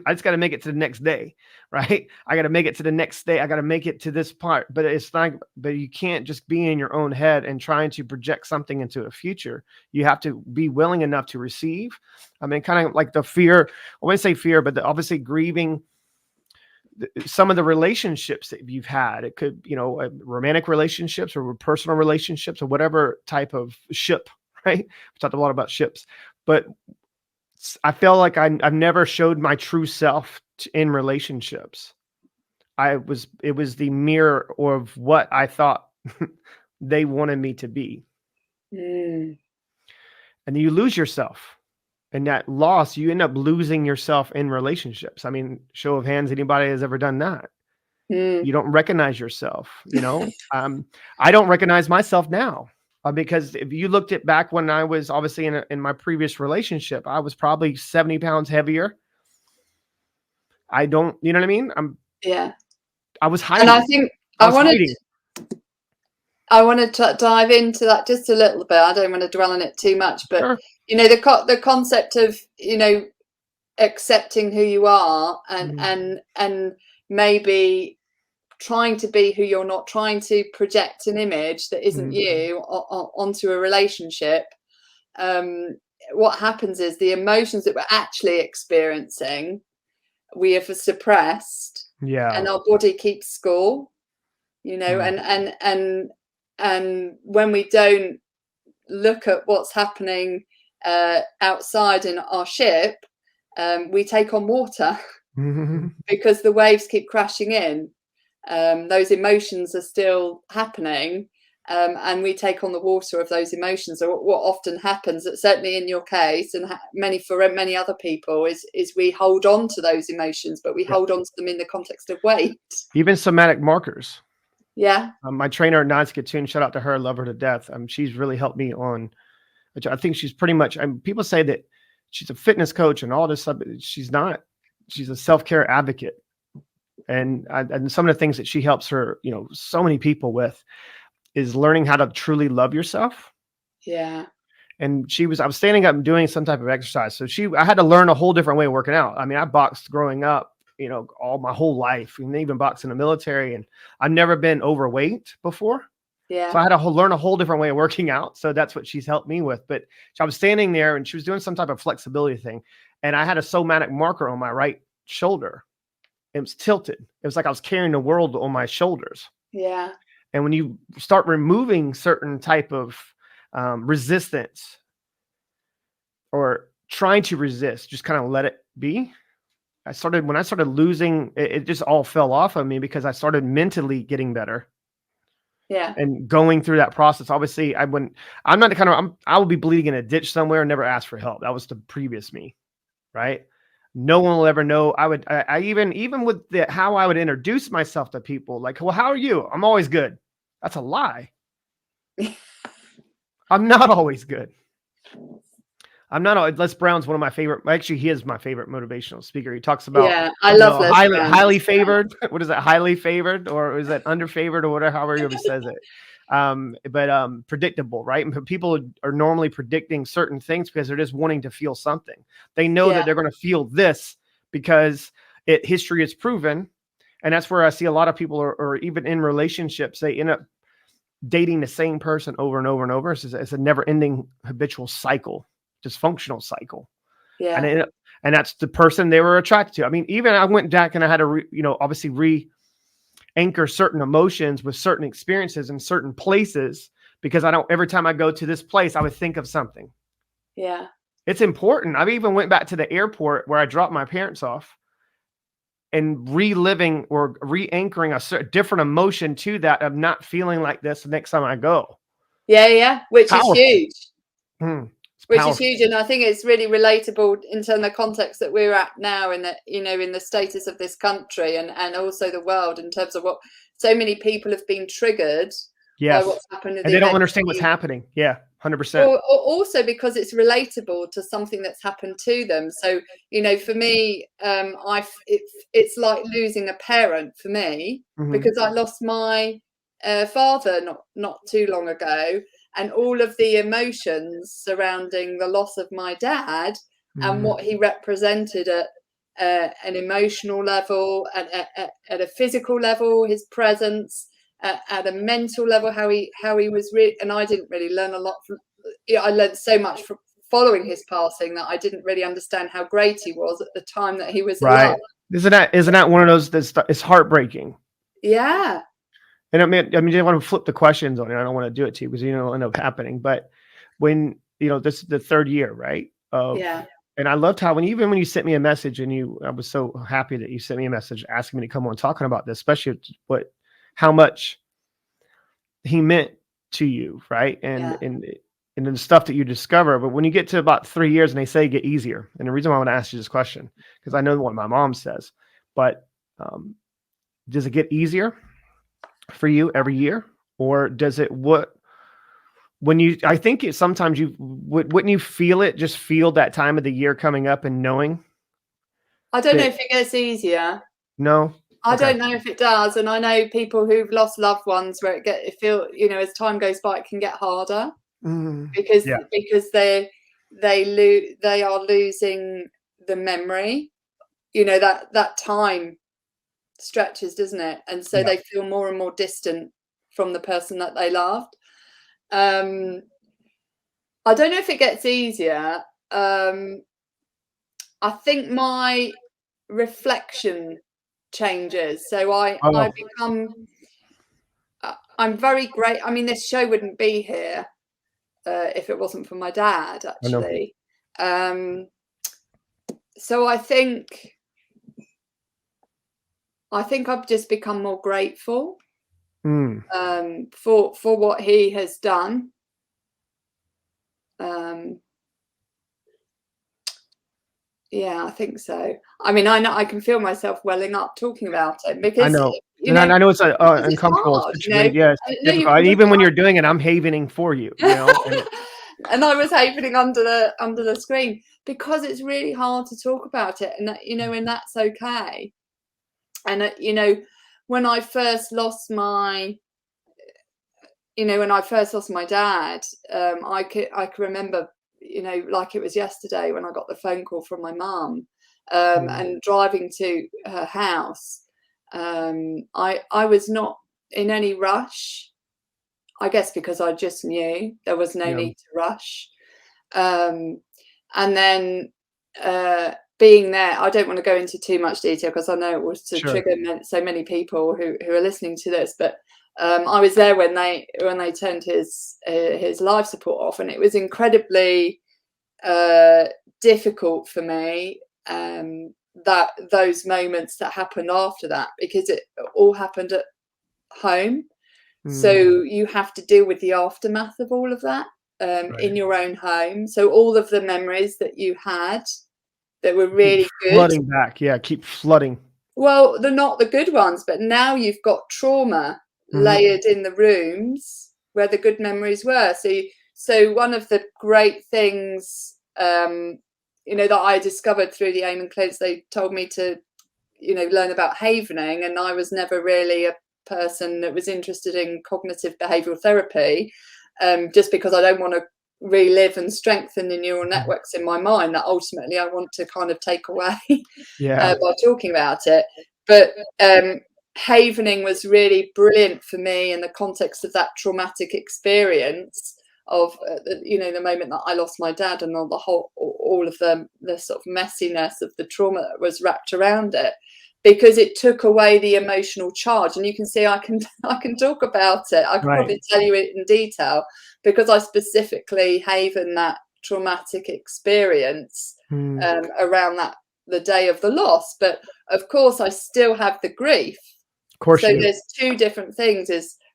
I just got to make it to the next day, right? I got to make it to the next day. I got to make it to this part. But it's not, but you can't just be in your own head and trying to project something into a future. You have to be willing enough to receive. I mean, kind of like the fear, I wouldn't say fear, but obviously grieving some of the relationships that you've had. It could, you know, romantic relationships or personal relationships or whatever type of ship, right? We talked a lot about ships, but I feel like I've never showed my true self in relationships. It was the mirror of what I thought they wanted me to be. And you lose yourself. And that loss, you end up losing yourself in relationships. I mean, show of hands, anybody has ever done that? You don't recognize yourself, you know? I don't recognize myself now. Because if you looked at back when I was obviously in my previous relationship, I was probably 70 pounds heavier. I don't, you know what I mean? I was hiding. And I think I wanted to dive into that just a little bit. I don't want to dwell on it too much, but sure. You know, the concept of, you know, accepting who you are and maybe trying to be who you're not, trying to project an image that isn't you onto a relationship. What happens is the emotions that we're actually experiencing, we have suppressed, and our body keeps score, you know, and when we don't look at what's happening outside in our ship, we take on water because the waves keep crashing in. Those emotions are still happening, and we take on the water of those emotions. So what often happens, certainly in your case, and for many other people, is we hold on to those emotions, but we hold on to them in the context of weight. Even somatic markers. Yeah. My trainer, 𝙁𝙬𝙬𝙗𝙬𝙬, shout out to her, love her to death. She's really helped me on, I think she's pretty much, people say that she's a fitness coach and all this stuff. She's not. She's a self-care advocate. And some of the things that she helps her, you know, so many people with is learning how to truly love yourself. Yeah. And I was standing up and doing some type of exercise. So I had to learn a whole different way of working out. I mean, I boxed growing up, you know, all my whole life, and even boxed in the military. And I've never been overweight before. Yeah. So I had to learn a whole different way of working out. So that's what she's helped me with. But I was standing there and she was doing some type of flexibility thing. And I had a somatic marker on my right shoulder. It was tilted. It was like I was carrying the world on my shoulders. Yeah. And when you start removing certain type of resistance or trying to resist, just kind of let it be. When I started losing, it just all fell off of me because I started mentally getting better. Yeah. And going through that process, obviously I will be bleeding in a ditch somewhere and never ask for help. That was the previous me. Right. No one will ever know. I even with how I would introduce myself to people, like, well, how are you? I'm always good. That's a lie. I'm not always good. I'm not. Les Brown's one of my favorite. Actually, he is my favorite motivational speaker. He talks about, I love Les Brown. Highly favored. What is that? Highly favored, or is that under favored, or whatever? However he says it. But predictable, right? And people are normally predicting certain things because they're just wanting to feel something. They know that they're going to feel this because history is proven. And that's where I see a lot of people or even in relationships, they end up dating the same person over and over and over. It's a never ending habitual cycle, dysfunctional cycle. Yeah. And that's the person they were attracted to. I mean, even I went back and I had to, obviously anchor certain emotions with certain experiences in certain places, because every time I go to this place, I would think of something. Yeah. It's important. I even went back to the airport where I dropped my parents off and reliving or re-anchoring a different emotion to that of not feeling like this the next time I go. Yeah. Yeah. Which Powerful. is huge. Which Powerful. is huge. And I think it's really relatable in terms of the context that we're at now in the, in the status of this country and also the world, in terms of what so many people have been triggered by what's happened. And they don't understand what's happening. Yeah, 100%. Or also because it's relatable to something that's happened to them. So, for me, it's like losing a parent for me, because I lost my father not too long ago. And all of the emotions surrounding the loss of my dad and what he represented an emotional level, at a physical level, his presence, at a mental level, how he was and I didn't really learn a lot from. I learned so much from following his passing that I didn't really understand how great he was at the time that he was alive. Isn't that one of those it's heartbreaking? Yeah. And I mean, I want to flip the questions on it. I don't want to do it to you because it'll end up happening. But when this is the third year, right? And I loved how even when you sent me a message, and I was so happy that you sent me a message asking me to come on talking about this, especially how much he meant to you, right? And then the stuff that you discover. But when you get to about 3 years and they say get easier, and the reason why I want to ask you this question, because I know what my mom says, but does it get easier for you every year, or does it I think sometimes wouldn't you feel it, just feel that time of the year coming up and knowing? I don't know if it gets easier. No. I don't know if it does, and I know people who've lost loved ones where as time goes by, it can get harder because they are losing the memory. That time stretches, doesn't it? And so they feel more and more distant from the person that they loved. I don't know if it gets easier. I think my reflection changes, so I'm very great. I mean, this show wouldn't be here if it wasn't for my dad, actually. So I think I've just become more grateful for what he has done. Yeah, I think so. I mean, I know I can feel myself welling up talking about it because I know. I know it's an uncomfortable situation. Yes, even when you're doing it, I'm havening for you. And I was havening under the screen because it's really hard to talk about it, and and that's okay. And when I first lost my dad, I could remember, like it was yesterday when I got the phone call from my mum, and driving to her house. I was not in any rush, I guess, because I just knew there was no need to rush. And then being there, I don't want to go into too much detail because I know it was to trigger so many people who are listening to this, but I was there when they turned his life support off, and it was incredibly difficult for me, that those moments that happened after that, because it all happened at home. So you have to deal with the aftermath of all of that in your own home. So all of the memories that you had that were really good, flooding back, keep flooding. Well, they're not the good ones, but now you've got trauma layered in the rooms where the good memories were. So one of the great things, that I discovered through the 𝙬𝙬𝙬𝙬 clinics, they told me to, learn about havening, and I was never really a person that was interested in cognitive behavioral therapy, just because I don't want to relive and strengthen the neural networks in my mind that ultimately I want to kind of take away by talking about it. But havening was really brilliant for me in the context of that traumatic experience of the moment that I lost my dad, and all of the sort of messiness of the trauma that was wrapped around it, because it took away the emotional charge. And you can see I can talk about it. I can probably tell you it in detail because I specifically haven that traumatic experience around the day of the loss. But of course I still have the grief. Of course. So there's two different things.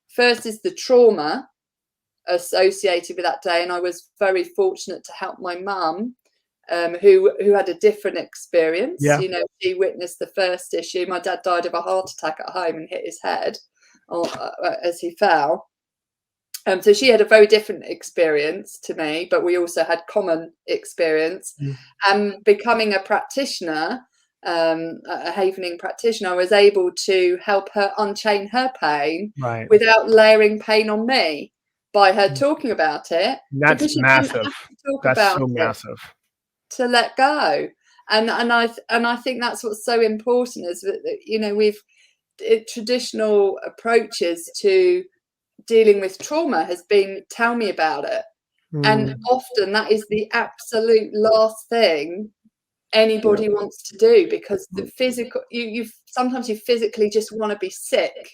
First is the trauma associated with that day, and I was very fortunate to help my mum, who had a different experience. She witnessed the first issue. My dad died of a heart attack at home and hit his head as he fell. So she had a very different experience to me, but we also had common experience. And becoming a practitioner, a havening practitioner, I was able to help her unchain her pain without layering pain on me by her talking about it. That's massive. That's so massive. To let go. And I think that's what's so important, is that, you know, traditional approaches to dealing with trauma has been, tell me about it. And often that is the absolute last thing anybody wants to do, because the physical, you sometimes you physically just want to be sick.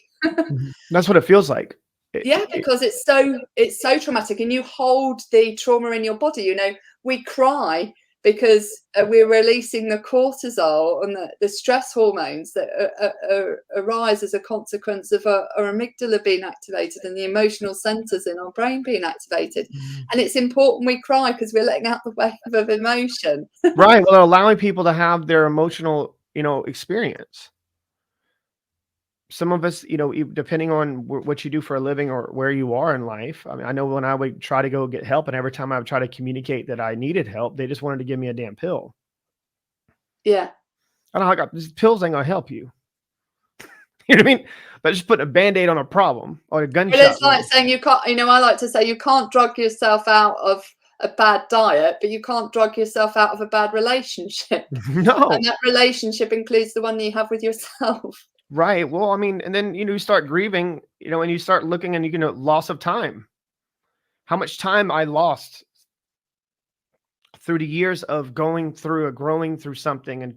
That's what it feels like. Yeah, because it's so traumatic, and you hold the trauma in your body. You know, we cry because we're releasing the cortisol and the stress hormones that arise as a consequence of our amygdala being activated and the emotional centers in our brain being activated. And it's important we cry because we're letting out the wave of emotion. Right. Well, allowing people to have their emotional, you know, experience. Some of us, you know, depending on what you do for a living or where you are in life. I mean, I know when I would try to go get help, and every time I would try to communicate that I needed help, they just wanted to give me a damn pill. Yeah. I don't know, these pills ain't gonna help you. You know what I mean? But just put a Band-Aid on a problem or a gunshot. Well, it's like saying you can't, you know, I like to say you can't drug yourself out of a bad diet, but you can't drug yourself out of a bad relationship. No. And that relationship includes the one that you have with yourself. Right. Well, I mean, and then, you know, you start grieving, you know, and you start looking, and you know, loss of time. How much time I lost through the years of going through or growing through something and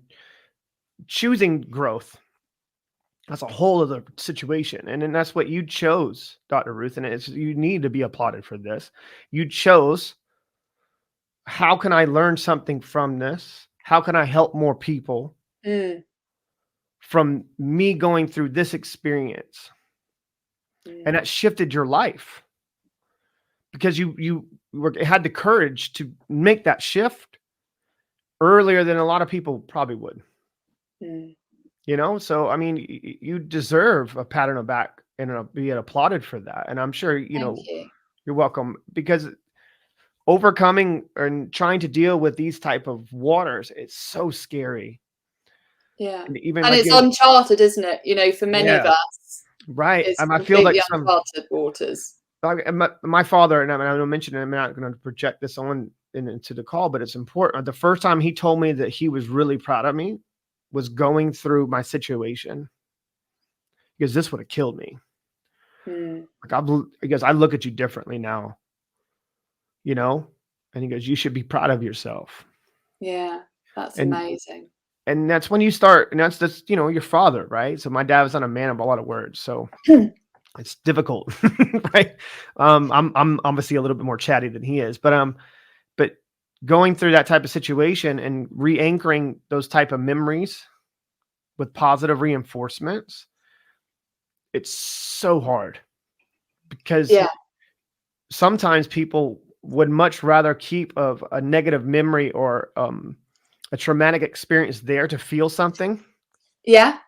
choosing growth. That's a whole other situation. And then that's what you chose, Dr. Ruth. And you need to be applauded for this. You chose, how can I learn something from this? How can I help more people from me going through this experience? And that shifted your life, because you had the courage to make that shift earlier than a lot of people probably would. You know, so I mean, you deserve a pat on the back and be applauded for that. And I'm sure, you know, you're welcome, because overcoming and trying to deal with these type of waters, it's so scary. Yeah. And even and like, it's uncharted, isn't it? You know, for many of us. Right. It's I feel like uncharted waters. My father, and I don't mention it, I'm not going to project this on into the call, but it's important. The first time he told me that he was really proud of me was going through my situation, because this would have killed me. Like, because I look at you differently now, you know, and he goes, you should be proud of yourself. Yeah, that's amazing. And that's when you start, and that's, you know, your father, right? So my dad was not a man of a lot of words, so it's difficult, right? I'm obviously a little bit more chatty than he is, but going through that type of situation and re-anchoring those type of memories with positive reinforcements, it's so hard, because sometimes people would much rather keep of a negative memory or a traumatic experience there to feel something. Yeah.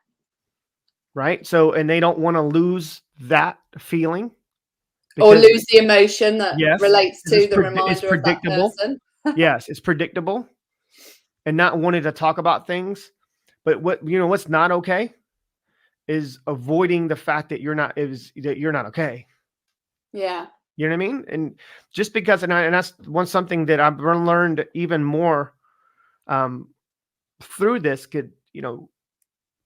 Right. So, and they don't want to lose that feeling, or lose the emotion that relates to the reminder of that person. Yes, it's predictable, and not wanting to talk about things. But what's not okay is avoiding the fact that you're not okay. Yeah. You know what I mean? And just because, and that's something that I've learned even more through this.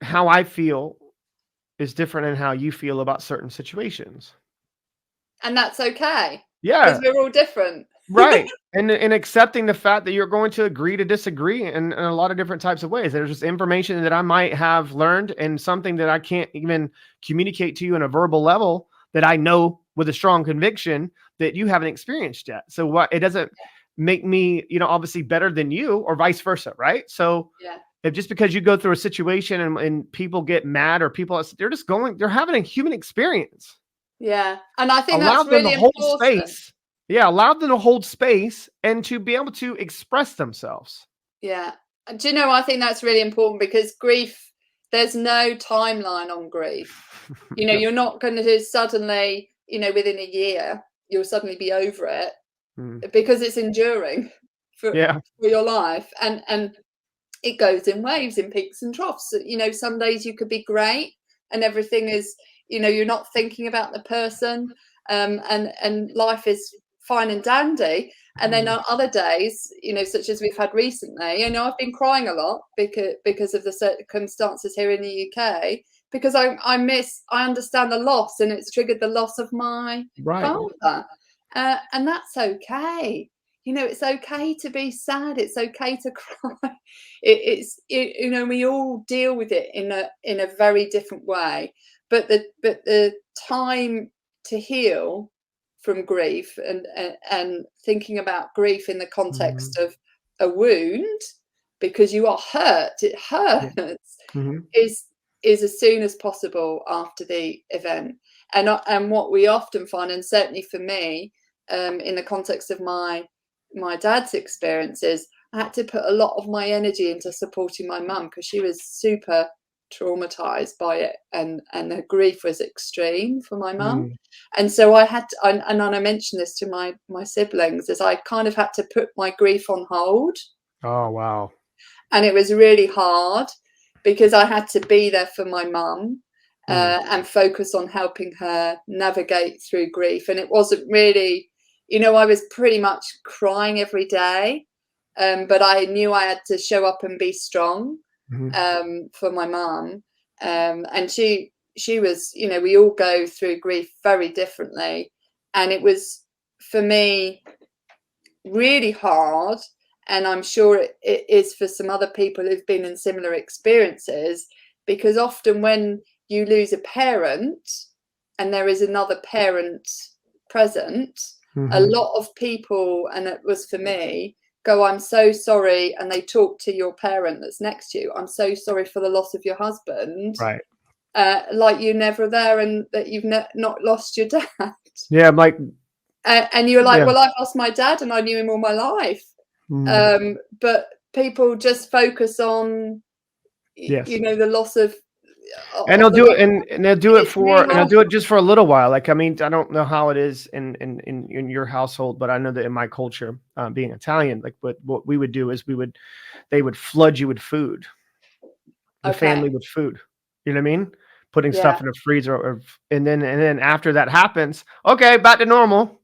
How I feel is different than how you feel about certain situations. And that's okay. Yeah. Because we're all different. Right. And accepting the fact that you're going to agree to disagree in a lot of different types of ways. There's just information that I might have learned and something that I can't even communicate to you in a verbal level that I know with a strong conviction that you haven't experienced yet. So it doesn't make me, obviously better than you, or vice versa. Right. So if just because you go through a situation and people get mad, or they're having a human experience. Yeah. And I think that's really important. Space. Yeah, allow them to hold space and to be able to express themselves. Yeah. Do you know, I think that's really important, because grief, there's no timeline on grief. You're not going to suddenly, within a year, you'll suddenly be over it, because it's enduring for your life. And it goes in waves, in peaks and troughs. Some days you could be great and everything is, you're not thinking about the person, and life is fine and dandy. And then on other days, you know, such as we've had recently, you know, I've been crying a lot because of the circumstances here in the UK, because I understand the loss, and it's triggered the loss of my father. And that's okay. You know, it's okay to be sad. It's okay to cry. You know, we all deal with it in a very different way. But the time to heal from grief and thinking about grief in the context of a wound, because you are hurt, it hurts, is as soon as possible after the event. And what we often find, and certainly for me, in the context of my dad's experiences, I had to put a lot of my energy into supporting my mum, because she was super traumatized by it, and the grief was extreme for my mum. And so I had to, and I mentioned this to my siblings, is I kind of had to put my grief on hold. Oh, wow. And it was really hard, because I had to be there for my mum and focus on helping her navigate through grief. And it wasn't really, you know, I was pretty much crying every day, but I knew I had to show up and be strong for my mum. And she was, you know, we all go through grief very differently. And it was, for me, really hard. And I'm sure it is for some other people who've been in similar experiences, because often when you lose a parent and there is another parent present, a lot of people, and it was for me, go, I'm so sorry. And they talk to your parent that's next to you. I'm so sorry for the loss of your husband. Right. Like you're never there, and that you've not lost your dad. Yeah. Like, and you're like, well, I've lost my dad and I knew him all my life. But people just focus on, you know, the loss of, and they'll do it, and they'll do it for, and they'll do it just for a little while. Like, I mean, I don't know how it is in your household, but I know that in my culture, being Italian, like what we would do is they would flood you with food, the family with food. You know what I mean? Putting stuff in the freezer, and then after that happens, okay, back to normal.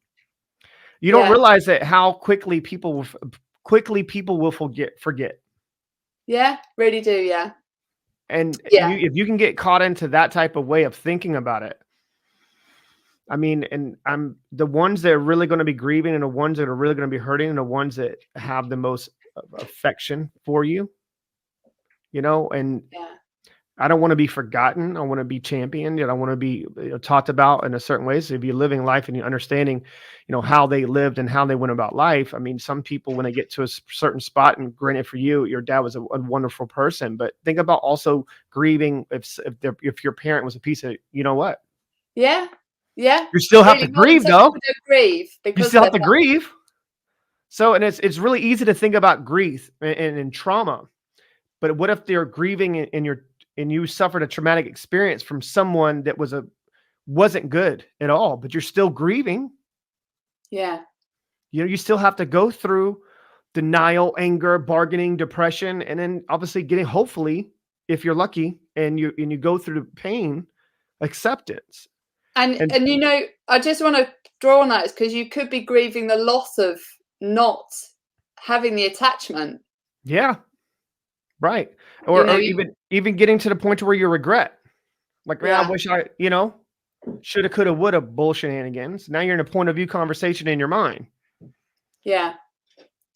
You don't realize that how quickly people will forget. Yeah, really do. Yeah. And if you can get caught into that type of way of thinking about it, I mean, and I'm the ones that are really going to be grieving, and the ones that are really going to be hurting, and the ones that have the most affection for you, you know, and I don't want to be forgotten. I want to be championed, and I want to be talked about in a certain way. So if you're living life and you're understanding, you know, how they lived and how they went about life. I mean, some people, when they get to a certain spot, and granted for you, your dad was a wonderful person, but think about also grieving if your parent was a piece of, you know what? Yeah. Yeah. You still have to grieve, though. You still have to grieve. So, and it's really easy to think about grief and trauma, but what if they're grieving and you suffered a traumatic experience from someone that wasn't good at all, but you're still grieving. Yeah. You know, you still have to go through denial, anger, bargaining, depression, and then obviously hopefully, if you're lucky and you go through the pain, acceptance. And you know, I just want to draw on that, because you could be grieving the loss of not having the attachment. Yeah. Right. Or even getting to the point to where you regret. Like, man, I wish I, you know, shoulda, coulda, woulda bullshenanigans. Now you're in a point of view conversation in your mind. Yeah.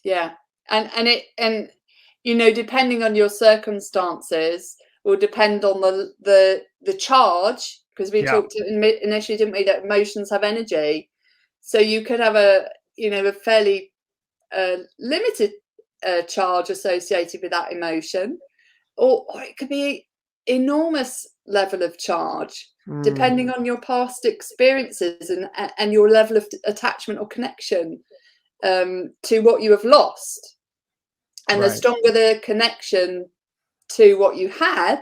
Yeah. And you know, depending on your circumstances will depend on the charge, because we talked initially, didn't we, that emotions have energy. So you could have a fairly limited charge associated with that emotion, or it could be enormous level of charge, depending on your past experiences and your level of attachment or connection to what you have lost. And the stronger the connection to what you had,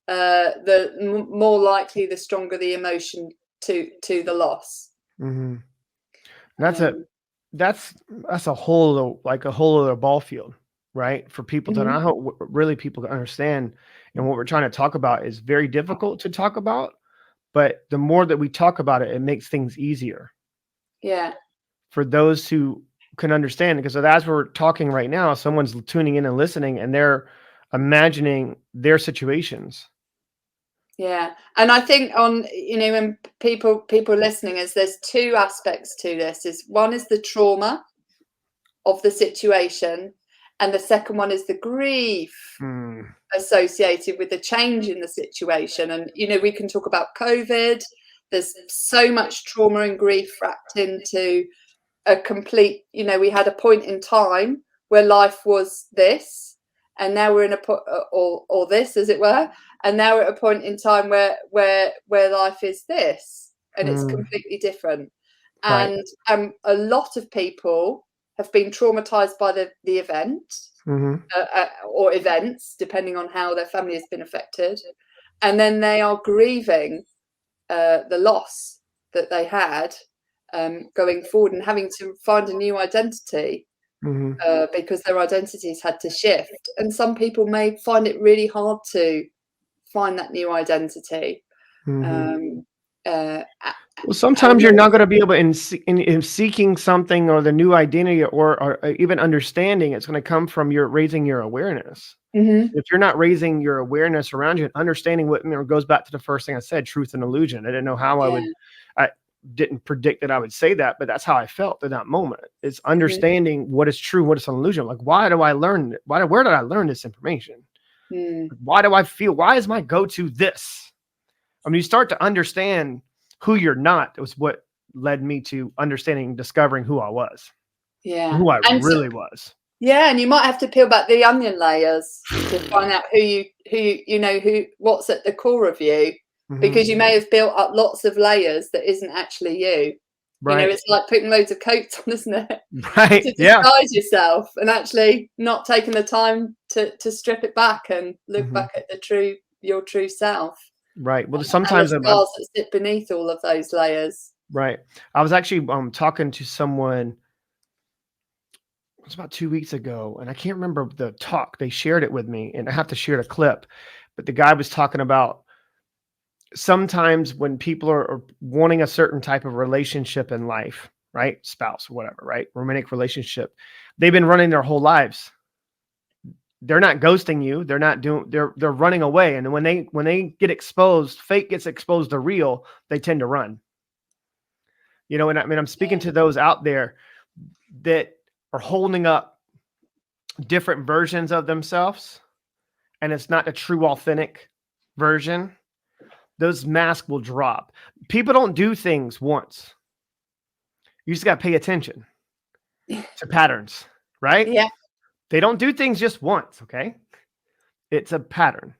the more likely, the stronger the emotion to the loss. That's a whole other ball field, right? For people to, and I hope really people to understand. And what we're trying to talk about is very difficult to talk about, but the more that we talk about it, it makes things easier. Yeah. for those who can understand, because as we're talking right now, someone's tuning in and listening, and they're imagining their situations. Yeah. And I think when people listening, there's two aspects to this. One is the trauma of the situation, and the second one is the grief associated with the change in the situation. And we can talk about COVID. There's so much trauma and grief wrapped into a complete, we had a point in time where life was this, and now we're in or this, as it were, and now we're at a point in time where life is this, and it's completely different. Right. And a lot of people have been traumatized by the event or events, depending on how their family has been affected, and then they are grieving the loss that they had going forward, and having to find a new identity because their identities had to shift. And some people may find it really hard to find that new identity. Well, sometimes you're not going to be able, in seeking something or the new identity or even understanding, it's going to come from raising your awareness. If you're not raising your awareness around you and understanding what, goes back to the first thing I said, truth and illusion. I didn't know how I didn't predict that I would say that, but that's how I felt at that moment. It's understanding what is true, what is an illusion. Like, why do I learn it? Where did I learn this information? Why do I feel? Why is my go-to this? I mean, you start to understand who you're not. It was what led me to understanding, discovering who I was. Who I really was. Yeah, and you might have to peel back the onion layers to find out what's at the core of you, because you may have built up lots of layers that isn't actually you. Right. It's like putting loads of coats on, isn't it? Right. To disguise yourself, and actually not taking the time to strip it back and look back at your true self. Right. Well, sometimes the scars that sit beneath all of those layers. Right. I was actually talking to someone. It was about 2 weeks ago, and I can't remember the talk. They shared it with me, and I have to share the clip. But the guy was talking about sometimes when people are wanting a certain type of relationship in life, right? Spouse or whatever, right? Romantic relationship. They've been running their whole lives. They're not ghosting you. They're not they're running away. And when they get exposed, fake gets exposed to real, they tend to run. And I mean, I'm speaking to those out there that are holding up different versions of themselves, and it's not a true, authentic version. Those masks will drop. People don't do things once. You just got to pay attention to patterns, right? Yeah. They don't do things just once, okay? It's a pattern.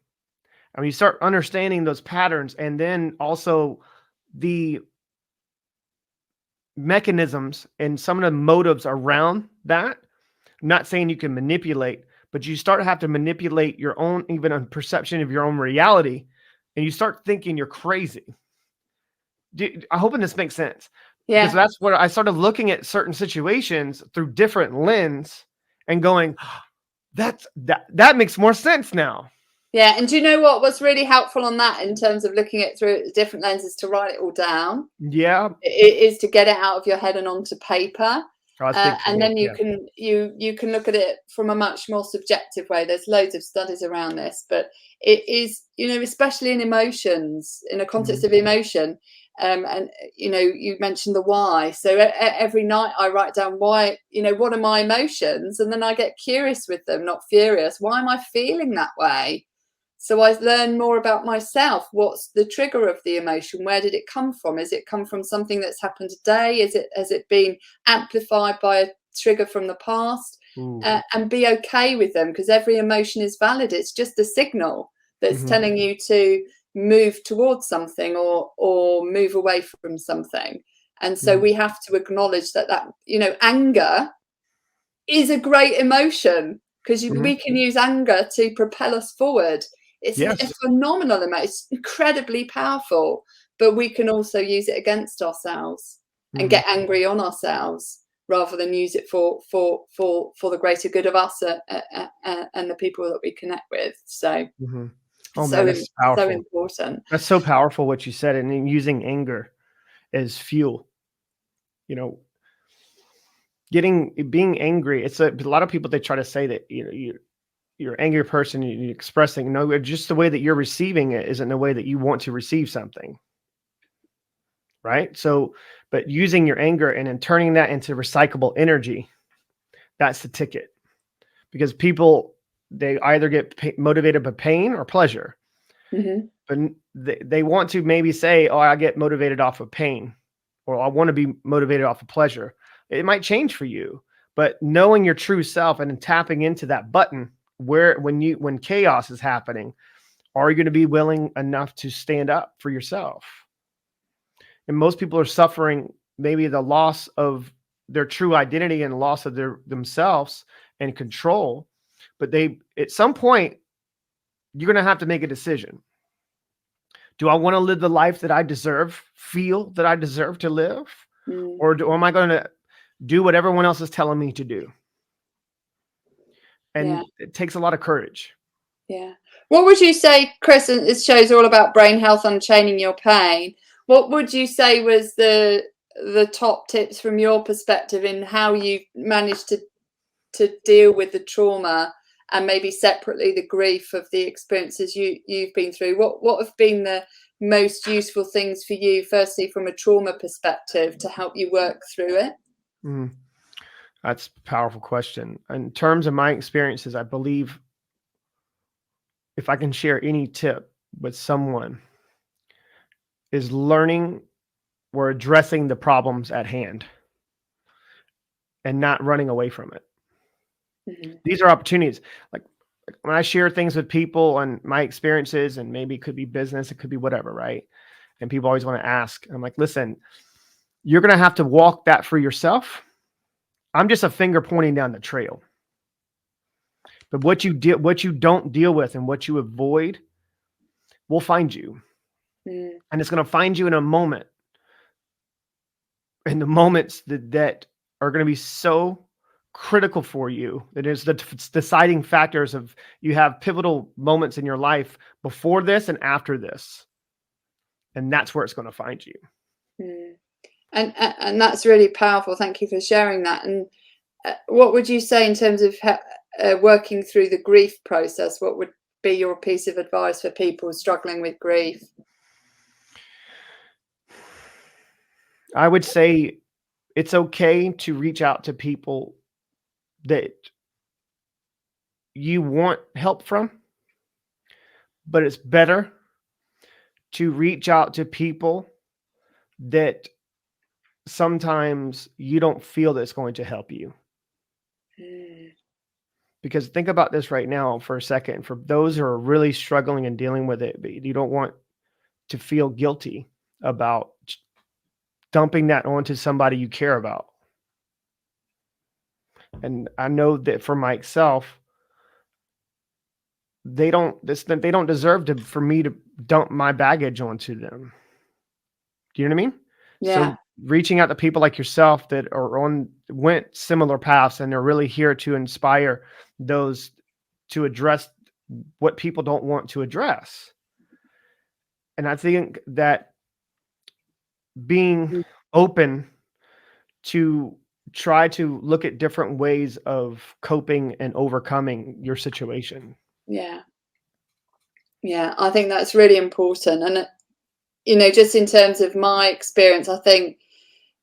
And when you start understanding those patterns, and then also the mechanisms and some of the motives around that, I'm not saying you can manipulate, but you start to have to manipulate your own, even a perception of your own reality, and you start thinking you're crazy. I'm hoping this makes sense. Yeah. Because that's where I started looking at certain situations through different lens and going, that makes more sense now. Yeah. And do you know what was really helpful on that, in terms of looking at through different lenses, to write it all down? Yeah. It is to get it out of your head and onto paper. And then you can look at it from a much more subjective way. There's loads of studies around this, but it is, especially in emotions, in a context of emotion. And you mentioned the why. So every night I write down why, what are my emotions? And then I get curious with them, not furious. Why am I feeling that way? So I learn more about myself. What's the trigger of the emotion? Where did it come from? Is it come from something that's happened today? Has it been amplified by a trigger from the past? And be okay with them, because every emotion is valid. It's just a signal that's telling you to move towards something or move away from something. And so we have to acknowledge that anger is a great emotion, because we can use anger to propel us forward. It's a phenomenal emotion. It's incredibly powerful, but we can also use it against ourselves and get angry on ourselves, rather than use it for the greater good of us and the people that we connect with. So, that's powerful. So important. That's so powerful what you said, and then using anger as fuel. being angry. It's a lot of people, they try to say that, you're an angry person, you're expressing, no, just the way that you're receiving it isn't the way that you want to receive something. Right. So, but using your anger and then turning that into recyclable energy, that's the ticket. Because people, they either get motivated by pain or pleasure. But they want to maybe say, oh, I get motivated off of pain, or I want to be motivated off of pleasure. It might change for you, but knowing your true self and then tapping into that button when chaos is happening, are you going to be willing enough to stand up for yourself? And most people are suffering maybe the loss of their true identity and loss of themselves and control. But at some point, you're going to have to make a decision. Do I want to live the life that I deserve, feel that I deserve to live? Or am I going to do what everyone else is telling me to do? And it takes a lot of courage. Yeah. What would you say, Chris, this show's all about brain health, unchaining your pain. What would you say was the top tips from your perspective in how you managed to deal with the trauma, and maybe separately the grief of the experiences you've been through? What have been the most useful things for you, firstly from a trauma perspective, to help you work through it? That's a powerful question. In terms of my experiences, I believe if I can share any tip with someone, is learning or addressing the problems at hand and not running away from it. These are opportunities. Like when I share things with people and my experiences, and maybe it could be business, it could be whatever, right? And people always want to ask. I'm like, listen, you're going to have to walk that for yourself. I'm just a finger pointing down the trail. But what you don't deal with and what you avoid will find you. And it's going to find you in a moment. In the moments that are going to be so critical for you, that is the deciding factors of, you have pivotal moments in your life before this and after this. And that's where it's going to find you. And that's really powerful. Thank you for sharing that. And what would you say in terms of working through the grief process? What would be your piece of advice for people struggling with grief? I would say it's okay to reach out to people that you want help from, but it's better to reach out to people that sometimes you don't feel that's going to help you. Because think about this right now for a second. For those who are really struggling and dealing with it, but you don't want to feel guilty about dumping that onto somebody you care about. And I know that for myself, they don't deserve for me to dump my baggage onto them. Do you know what I mean? Yeah. So reaching out to people like yourself that went similar paths, and they're really here to inspire those to address what people don't want to address. And I think that being open to try to look at different ways of coping and overcoming your situation. Yeah, I think that's really important. And just in terms of my experience, I think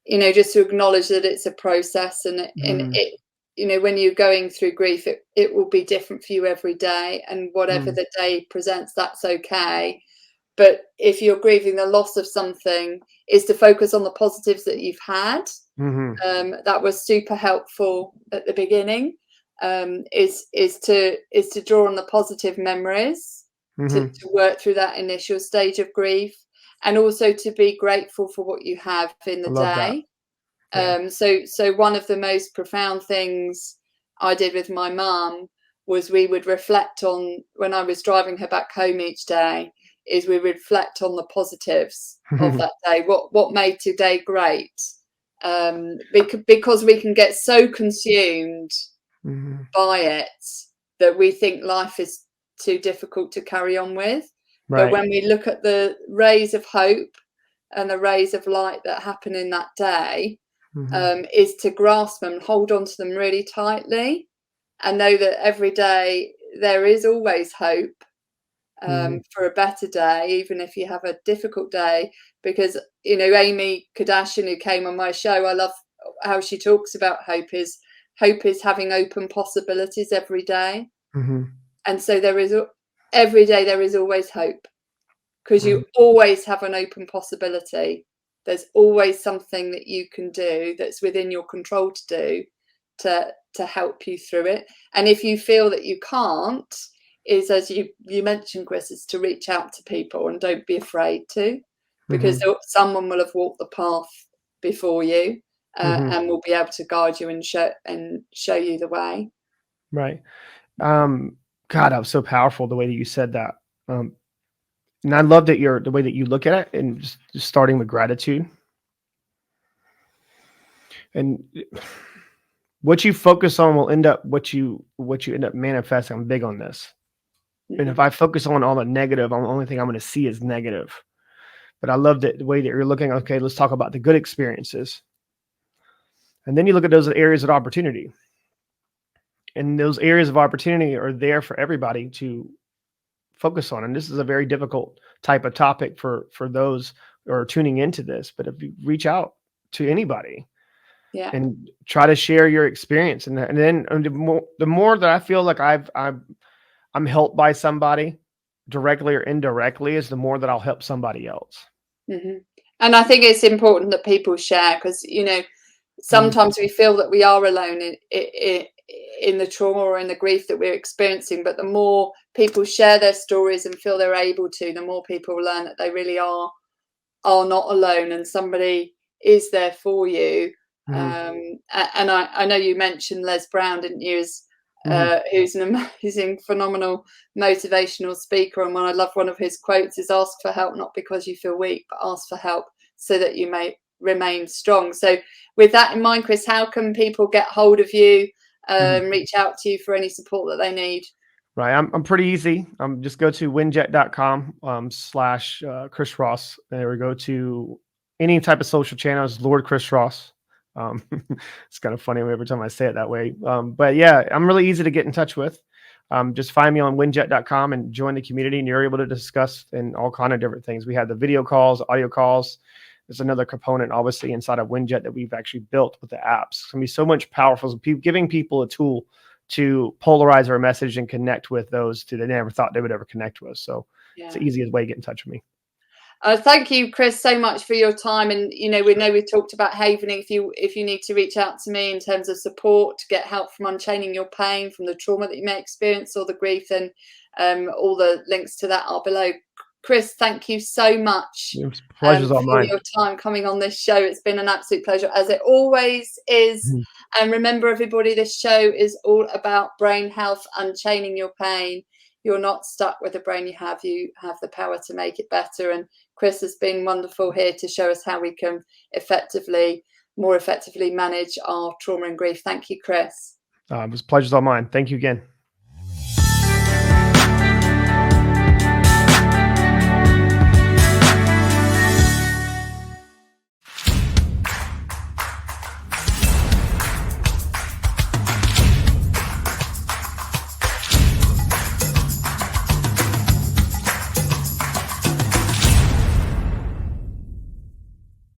just to acknowledge that it's a process, and it when you're going through grief, it will be different for you every day, and whatever the day presents, that's okay. But if you're grieving the loss of something, is to focus on the positives that you've had. That was super helpful at the beginning. Is to draw on the positive memories to work through that initial stage of grief, and also to be grateful for what you have in the day. Yeah. So one of the most profound things I did with my mum was we would reflect on, when I was driving her back home each day, is we reflect on the positives of that day. What made today great? Because we can get so consumed by it that we think life is too difficult to carry on with. Right. But when we look at the rays of hope and the rays of light that happen in that day, is to grasp them, hold on to them really tightly, and know that every day there is always hope for a better day, even if you have a difficult day. Because, you know, 𝙁𝙚𝙬𝙚, who came on my show, I love how she talks about hope is having open possibilities every day. And so every day there is always hope, because you always have an open possibility. There's always something that you can do that's within your control to do to help you through it. And if you feel that you can't, is, as you mentioned, Chris, is to reach out to people, and don't be afraid to, because someone will have walked the path before you, and will be able to guide you and show you the way. Right. God, that was so powerful, the way that you said that. And I love that the way that you look at it, and just starting with gratitude. And what you focus on will end up what you end up manifesting. I'm big on this. And if I focus on all the negative, the only thing I'm going to see is negative. But I love the way that you're looking. Okay, let's talk about the good experiences. And then you look at those areas of opportunity. And those areas of opportunity are there for everybody to focus on. And this is a very difficult type of topic for those who are tuning into this. But if you reach out to anybody, and try to share your experience, and then the more that I feel like I'm helped by somebody directly or indirectly, is the more that I'll help somebody else. And I think it's important that people share, because, you know, sometimes we feel that we are alone in the trauma or in the grief that we're experiencing. But the more people share their stories and feel they're able to, the more people learn that they really are not alone, and somebody is there for you. And I know you mentioned Les Brown, didn't you, who's an amazing, phenomenal motivational speaker. And I love one of his quotes is, "Ask for help not because you feel weak, but ask for help so that you may remain strong." So with that in mind, Chris, how can people get hold of you, reach out to you for any support that they need? Right. I'm pretty easy. Just go to winjet.com /Chris Ross. There we go to any type of social channels, Lord Chris Ross. It's kind of funny every time I say it that way. But yeah, I'm really easy to get in touch with. Just find me on winjet.com and join the community, and you're able to discuss and all kind of different things. We have the video calls, audio calls. There's another component, obviously, inside of Winjet that we've actually built with the apps. It's going to be so much powerful. So giving people a tool to polarize our message and connect with those they never thought they would ever connect with. So it's the easiest way to get in touch with me. Thank you, Chris, so much for your time. And, you know, we talked about havening. If you need to reach out to me in terms of support to get help from unchaining your pain from the trauma that you may experience or the grief, then all the links to that are below. Chris, thank you so much for your time coming on this show. It's been an absolute pleasure, as it always is. And remember, everybody, this show is all about brain health, unchaining your pain. You're not stuck with the brain you have the power to make it better. And Chris has been wonderful here to show us how we can more effectively manage our trauma and grief. Thank you, Chris. It was pleasure's all mine. Thank you again.